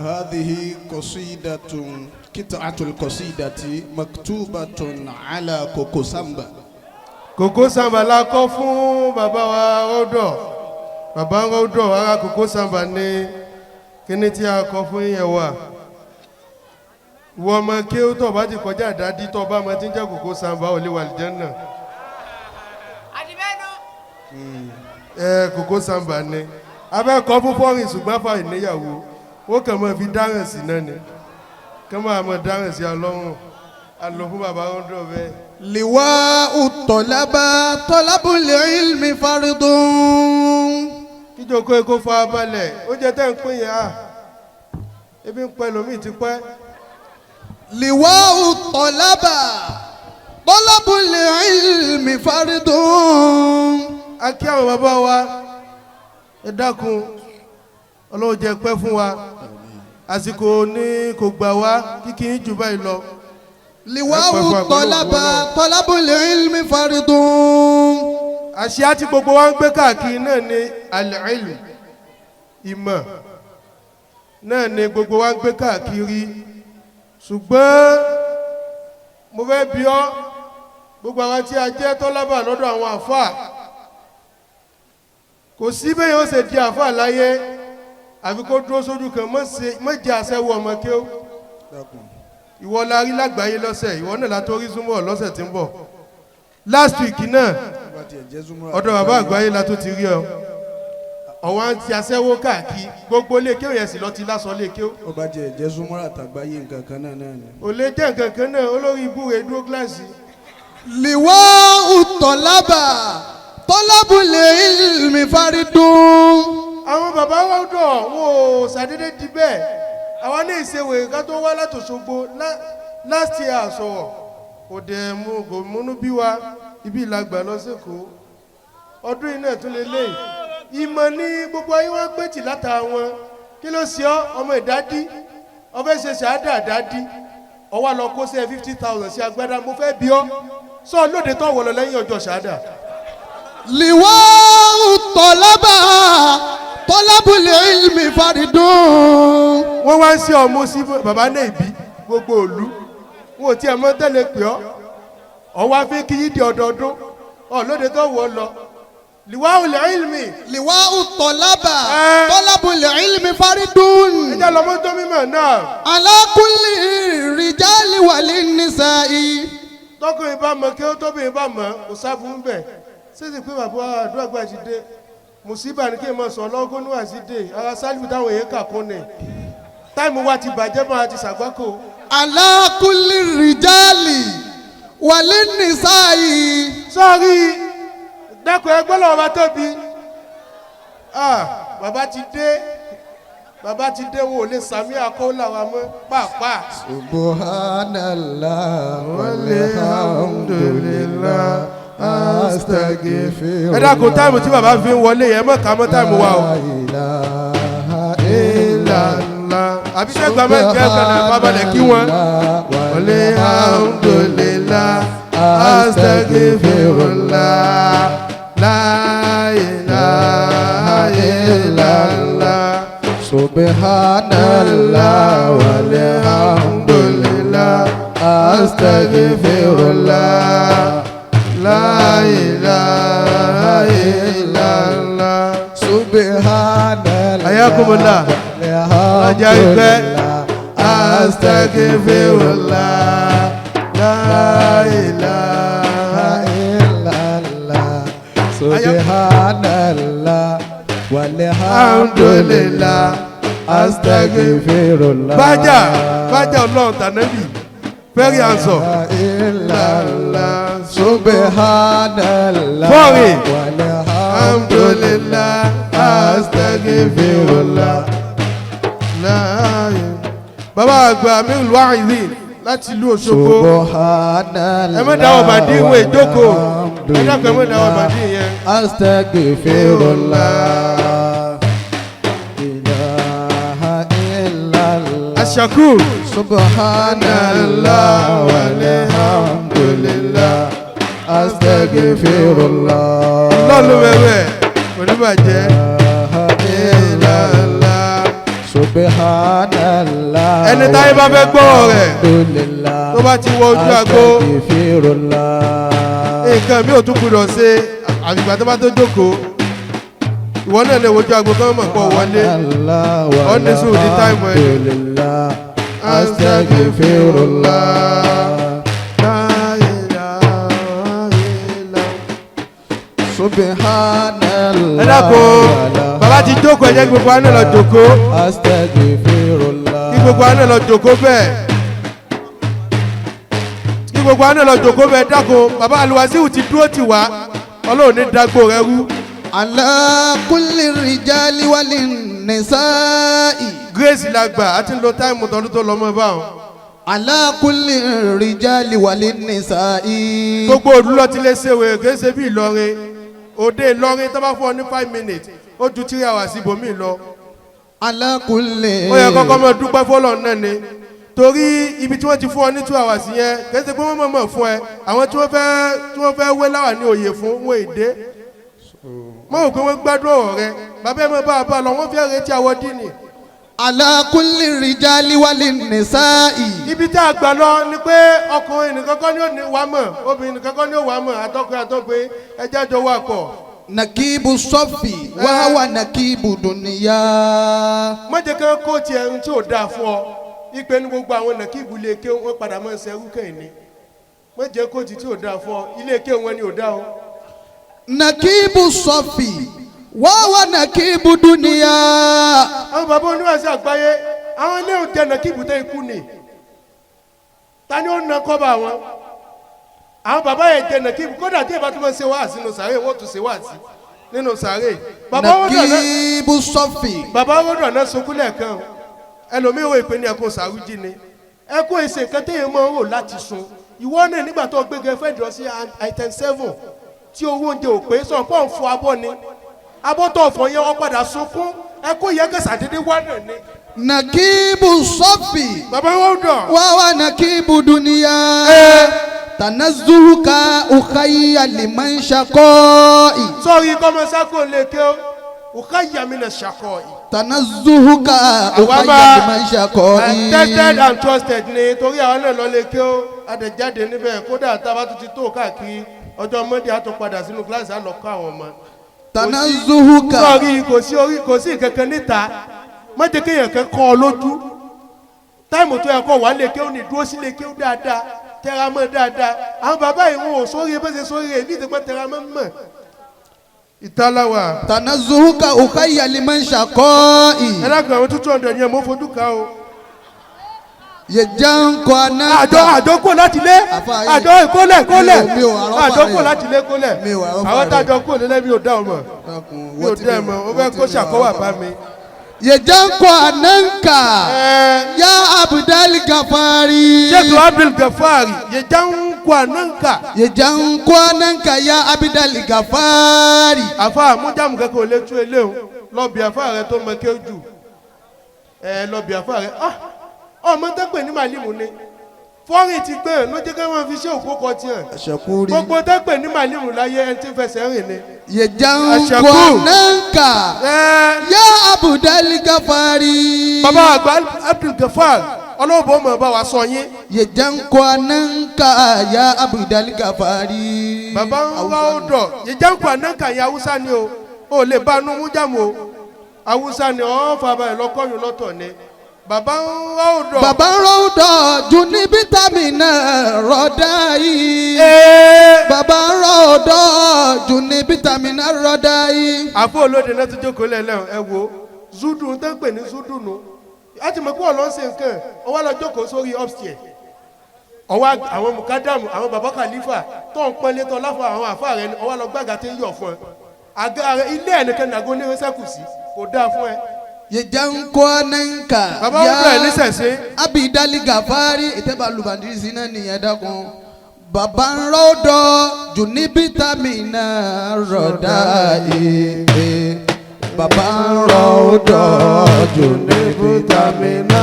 هذه قصيدة قطعة القصيدة مكتوبة على كوكو سامبا. Kòkó Sàmbà la kọ fún bàbá wa Rọ́dọ̀. Bàbá Rọ́dọ̀ ara Kòkó Sàmbà ní kíní tí a kọ fún yẹn wà. Wọ́n ọmọ kí ó tọ̀ bá ti kọjá àdádí tọ́ bá ọmọ tí ń jẹ́ Kòkó Sàmbà ò lè wà l'Àlùjánnà. Kòkó Sàmbà ni. Abẹ́ kọ́ fún fọ́rin ṣùgbọ́n fà ìníyàwó. Ó kàn mọ́ fi dáràn sí náà ni. Kàn máa mọ̀ dáràn sí ọlọ́run. A lọ fún bàbá Rọ́dọ̀ bẹ́ẹ̀. لواء الطلبة طلب العلم فرض. Kíjòkó ekó fa balẹ̀ ó jẹ́ tẹ́ ń pín yẹn à ebi ń pẹ́ lómi ti pẹ́. لواء الطلبة طلب العلم فرض. A kí àwọn bàbá wa ẹ dákun Ọlọ́run jẹ́ pẹ́ fún wa àsìkò ní kò gbà wá kíkí ń jù báyìí lọ. لواء الطلبة طلب العلم فرض. Àṣìá tí gbogbo wa ń gbé káàkiri náà ni al-ilm ìmọ̀ náà ni gbogbo wa ń gbé káàkiri ṣùgbọ́n mo fẹ́ bi ọ́ gbogbo àwọn tí a jẹ́ tọ́lábà lọ́dọ̀ àwọn àfáà kò sí bẹ́ẹ̀ yóò ṣe di àfáà láyé àfi kó dúró sójú kan má jẹ́ àṣẹwó ọmọ kí ó ìwọ la rí lágbàáyé lọ́sẹ̀ ìwọ náà látó rí súnmọ́ lọ́sẹ̀ tí ń bọ̀ last week náà ọ̀dọ̀ bàbá àgbáyé la tó ti rí ọ ọ̀wọ́n ti aṣẹ́wó káàkiri gbogbo léèké yẹn sì lọ ti lásọ léèké ó. ọba jẹ ẹjẹ súnmọ́ra tàgbáyé nǹkan kan náà ni. ò lè jẹ́ nǹkan kan náà olórí ibú rẹ̀ dúró gíláàsì. لواء الطلبة طلب العلم فرض. àwọn bàbá wa dọ̀ wọn ò ṣàdédé di bẹ́ẹ̀ àwọn ní ìṣèwé ká tó wá látòṣogbo last year àsọ̀wọ̀ kò dẹ̀ mú kò múnú bí wa ibi ìlàgbà lọ sẹ́kọ̀ọ́ ọdún yìí náà tún lè léyìí ìmọ̀ ní gbogbo ayé wọn gbé tì látà wọn kí ló ṣe ọ́ ọmọ ìdádí ọfẹ́ ṣe ṣàádà dádí ọwọ́ lọ kó sẹ́ 50,000 sí agbádá mo fẹ́ bí ọ́ sọ lóde tó wọ̀ lọ lẹ́yìn ọjọ́ ṣàádà. لواء الطلبة طلب العلم فرض. wọ́n wá ń ṣe ọmọ sí bàbá náà ìbí gbogbo òlu wọn ò tí ẹ mọ́ tẹ́lẹ̀ pé ọ wá fi kí yídi ọdọọdún ọ lóde tó wọ̀ lọ. لواء العلم لواء الطلبة طلب العلم فرض. ẹjẹ lọmọ tó mímọ̀ náà. على كل الرجال والنساء. tọkùnrin bá mọ kí ó tóbìnrin bá mọ kò sáfù ń bẹ sísì pé bàbá àdúrà gbà ti dé mùsíbà ní kí n mọ sọ ọlọ́gọ́nù àti dé ara sálíù táwọn èèyàn kà kún ni táìmù wa ti bàjẹ́ mọ́ àti sàgbákò. على كل الرجال والنساء. sọ́ọ̀rí dákun ẹgbẹ́ lọ́wọ́ bá tóbi bàbá ti dé wọn ò lè sàmì àkọọ́lá wa mọ́ pàápàá. subhanallah walhamdulillah astaghfirullah. ẹ dákun táìmù tí bàbá fi ń wọlé yẹn mọ̀ ká mọ́ táìmù wa o. la ilaha illallah. àbí sẹ́gbà mẹ́jẹ kànáà fábalẹ̀ kí wọ́n. walhamdulillah astaghfirullah la ilaha illallah subhanallah walhamdulillah astaghfirullah la ilaha illallah subhanallah. ayakumullah ajá ìfẹ́ astaghfirullah la ilaha illallah subhanallah walhamdulillah astaghfirullah. bájà ọlọ́run tànẹ́bì very handsome. illallah subhanallah fọ́ọ̀rì walhamdulillah astaghfirullah. bàbá àgbà Amirul Wa'izin láti ìlú Òṣogbo. subhanallah ẹ má dáwọ́ bàdí ìwé ìjókòó ẹ dákun ẹ má dáwọ́ bàdí yẹn. astaghfirullah ilaha illallah Ashakur. subhanallah walhamdulillah astaghfirullah. lọ́ọ̀lù wẹ̀wẹ̀ kò ní bàjẹ́. illallah subhanallah. ẹni táyé bá fẹ́ gbọ́ rẹ̀ alhamdulillah. tó bá ti wọ ojú àgbo astaghfirullah. nǹkan mi ò tún gbọdọ̀ ṣe àfìgbà tó bá tó jókòó ìwọ náà lè wojú àgbo kán mọ̀ pọ̀ wọlé ọ́ ní sùúrù ní táìmù ẹ̀. alhamdulillah. astaghfirullah. subhanallah. ẹ dákun bàbá ti jókòó ẹ jẹ́ kí gbogbo àná lọ jókòó astaghfirullah. kí gbogbo àná lọ jókòó bẹ́ẹ̀ kí gbogbo àná lọ jókòó bẹ́ẹ̀ dákun bàbá Alwasiu ti dúró tì wá ọlọ́run ní dágbò rẹ rú. ala kulli rijali walin nisa'i. Grace la gbà á ti ń lo táìmù tọdún tó lọ mọ́ báwọn. ala kulli rijali walin nisa'i. gbogbo òdu lọ ti lè ṣe wèrè kì í ṣe bí Ìlọrin òde Ìlọrin tó bá fún ọ ní 5 minutes ó ju 3 hours ibòmíì lọ. ala kulli. ó yẹ kọ́kọ́ mọ́ dúpẹ́ fọ́lọ́ náà ni torí ibi tí wọ́n ti fún ọ ní 2 hours yẹn kì í ṣe pé wọ́n mọ̀ fún ẹ àwọn tí wọ́n fẹ́ wé láwà ní òye fún wọn èdè mọ̀ wò pé wọ́n gbádùn ọ̀rọ̀ rẹ bàbá ẹ̀ mọ̀ bá a bá lọ wọ́n fẹ́ retí àwọ̀ dínì. ala kulli rijali walin nisa'i. ibi tá a gbà lọ ni pé ọkùnrin nìkan kọ́ ni ó ní wà mọ̀ obìnrin nìkan kọ́ ni ó wà mọ̀ àtọkùnrin àtọkùnrin ẹjẹ́ jọ wà pọ̀. nakibu sọfì wàhálà nakibu dùnìyà. mọ̀jẹ̀ kan kó tiẹ̀ ń tí ò dáa fún ọ ipe ní gbogbo àwọn nàkíbu ilé ike wọn padà máa ń ṣe ẹrú kẹ́hìn ni mọ̀jẹ̀ kó ti tí ò dáa fún ọ ilé ike wọn ni ò dáa o. nakibu sọfì wàhálà nakibu dùnìyà. àwọn bàbá oníwàásù àgbáyé àwọn ilé òjẹ nàkíbu tẹ́ ikú ni ta ni ó na kọ́ba wọn àwọn bàbá yẹn jẹ nàkíbu kódà tí ìbá tó máa ń ṣe wáàsí nínú sàárè wọ́n tún ṣe wáàsí nínú sàárè. nakibu sọfì. bàbá wọ́dọ̀ náà sunkún lẹ́ẹ̀kan ẹlòmíì wo ìpè ní ẹkún sàrújì ni ẹkún èsè nǹkan téèyàn máa ń rò láti sun ìwọ náà nígbà tó gbégbé fẹ́ dọ̀ sí item 7 tí owó oúnjẹ ò pé sọ pé òun fọ abọ́ ni abọ́ tó ọ̀fọ̀ yẹn wọ́n padà sunkún ẹkún yẹn kẹsà dédé wá náà ni. nakibu sọfì. bàbá wọ́dọ̀. wàhálà nakibu dùnìyà. tanazuhuka ukhayya liman shaqa'i. sọ́ọ̀rì kọ́mọ́sákò lè ké o ukhayya mina shaqa'i. tanazuhuka ukhayya liman shaqa'i. tested and trusted ni torí àwọn náà lọ lè ké o adẹ̀jáde níbẹ̀ kódà tábà tó ti tó káàkiri ọjọ́ Monday á tó padà sínú kíláàsì á lọ kọ́ àwọn ọmọ. tanazuhuka. sọ́ọ̀rì kò sí kankan níta má jẹ́ kéèyàn kan kọ́ ọ lójú táìmù tó yẹ kọ́ wà lè ké o ní dúró sí lè ké o dáadáa tẹra mọ́ dáadáa àwọn bàbá yìí wọn ò sórí bó ṣe sórí rẹ̀ ní ìdígbọ́ tẹra mọ́ mọ́ ìtàláwà. tanazuhuka ukhayya liman shaqa'i. ẹ lágbà àwọn 200 yẹn mo fojú ká o. yejanko anaka. àjọ kò láti lé àjọ kólẹ̀ àjọ kò láti lé kólẹ̀ àwọn tájọ kò lélẹ̀ mi ò dá ọmọ mi ò dá ọmọ o fẹ́ kó ṣàkọ́wà bá mi. yejanko ananka ya Abdul Gafari. Sheikh Abdul Gafari yejanko ananka. yejanko ananka ya Abdul Gafari. àfa àmújàmù kẹ́kọ̀ọ́ lé tú eléhùn lọ́ọ̀bì àfa rẹ tó mọ kéjù lọ́ọ̀bì àfa rẹ ọmọ tó pè ní màlímù ni fọ́ọ̀rì ti gbé ló jẹ́ kí wọ́n fi ṣe òkú kọ tiẹ̀ gbogbo tó pè ní màlímù láyé ẹni tí ń fẹsẹ̀ rìn ni. yejanko ananka ya Abdul Gafari. bàbá àgbà Abdul Gafari ọlọ́wọ́ mọ̀ bá wa sọ yín. yejanko ananka ya Abdul Gafari. bàbá ń wá ọ̀dọ̀ yejanko ananka yẹn haúsá ni o lè bá inú mújàmù o haúsá ni ọ̀ fàbà ẹ̀ lọ́kọ́yún lọ́tọ̀ ni. bàbá ń wá ọ̀dọ̀. bàbá ń rọ ọ̀dọ̀ ju ní bítámìnì rọ̀dá yìí. bàbá ń rọ ọ̀dọ̀ ju ní bítámìnì rọ̀dá yìí. àfọ olóde náà ti jókòó lẹ́lẹ́ ẹ wo zudu tó ń pè ní zudu nù á ti mọ̀ pé ọ̀lọ́ ń ṣe nǹkan ọwọ́ lọ jókòó sórí upstairs ọwọ́ àwọn mukadamu àwọn bàbá khalifa tó ń pọ́nlé tó láfọ àwọn àfa rẹ ni ọwọ́ lọ gbàgà tí ń yọ̀ fún ẹ àga ilé ẹnìkan nàgó ní sẹ́kù sí kò dáa fún ẹ. yejanko ananka bàbá wọn bẹ̀rẹ̀ nísẹ̀sẹ̀. Abidali Gafari ìtẹ́bà lùbàdìrì sí náà nìyẹn dákun. bàbá ń rọ ọ̀dọ̀ ju ní bítámìnì rọ̀dá yìí. bàbá ń rọ ọ̀dọ̀ ju ní bítámìnì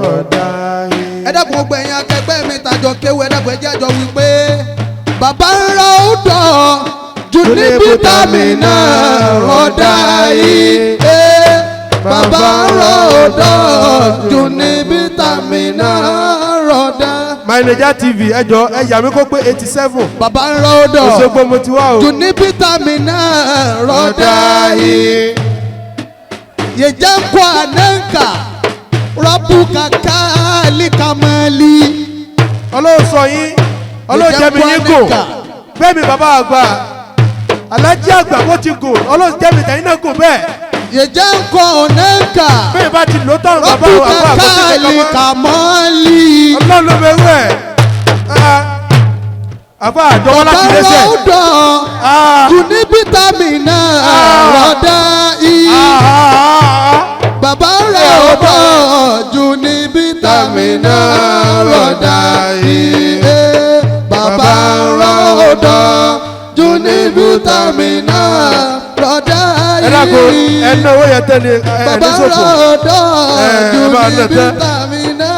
rọ̀dá yìí. ẹ dákun gbogbo ẹ̀yin akẹgbẹ́ mi tàjọ kéwù ẹ dákun ẹ jẹ́ àjọ wípé bàbá ń rọ ọ̀dọ̀ ju ní bítámìnì rọ̀dá yìí. bàbá rọ̀dọ̀ jù ní bítámìnà rọ̀dá. My Naija TV ẹjọ ẹyà mi kó pé 87. bàbá rọ̀dọ̀ Òṣogbo mo ti wá o. jù ní bítámìnà rọ̀dá yìí. yẹjẹ ń kọ́ ànáǹkà rọ́bù kàkà líkàmẹ́lì. Ọlọ́run sọ yín Ọlọ́run jẹ́mi yín gò bẹ́ẹ̀ mi bàbá àgbà alájí àgbà bó ti gò Ọlọ́run jẹ́mi tẹ̀yìn náà gò bẹ́ẹ̀. yẹjẹ ń kọ́ ànáǹkà bẹ́ẹ̀ bá ti lò tán bàbá rọ́bù àgbà bó ti kàkà lè kọ́ líkàmẹ́lì. Ọlọ́run ló bẹ wẹ̀ àbá àjọwọ́ láti lẹ́sẹ̀. bàbá rọ̀dọ̀ jù ní bítámìnà rọ̀dá yìí. bàbá rọ̀dọ̀ jù ní bítámìnà rọ̀dá yìí. bàbá rọ̀dọ̀ jù ní bítámìnà rọ̀dá yìí. ẹ dàgbò ẹnu owó yẹn tẹ́lẹ̀ bàbá ẹni sọ̀fọ̀. rọ̀dọ̀ jù bá ní nà tẹ́. bítámìnà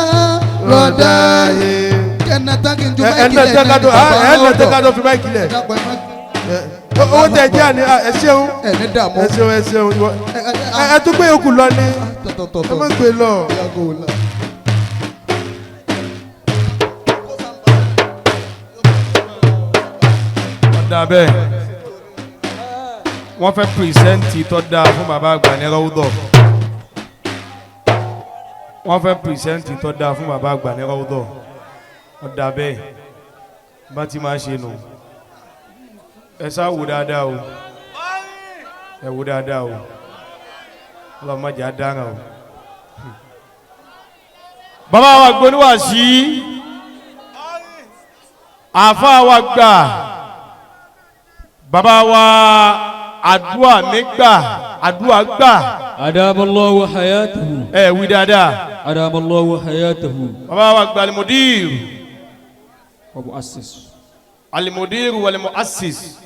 rọ̀dá yìí. kẹ́nà tákì ń ju ẹ máìkì nà lẹ̀ tẹ́ náà ká ni tó bàbá ẹ nà tẹ́ ká rọ̀dọ̀. tó fi máìkì lẹ̀. Dàpọ̀ ẹ má owó tẹ jẹ́ àní ẹ ṣeun ẹni dààmú. ẹ ṣeun ẹ ṣeun ẹ tún gbé yòókù lọ ní ẹ tọ̀tọ̀tọ̀ má gbé lọ. yàgò la. ọ̀dà bẹ́ẹ̀ wọ́n fẹ́ pìrìsẹ́ǹtì tó dáa fún bàbá àgbà ní rọ́ọ̀dọ̀ wọ́n fẹ́ pìrìsẹ́ǹtì tó dáa fún bàbá àgbà ní rọ́ọ̀dọ̀ ọ̀dà bẹ́ẹ̀ bá ti máa ṣe nù ẹ sá wò dáadáa o ẹ wò dáadáa o ọlọ́mọdé á dára o. bàbá wa gbóníwà sí àfa wa gbà bàbá wa àdúà mi gbà àdúà gbà. adamallahu hayatahu. ẹ wí dáadáa. adamallahu hayatahu. bàbá wa gbà alimudir. wa muassis. alimudir wal muassis.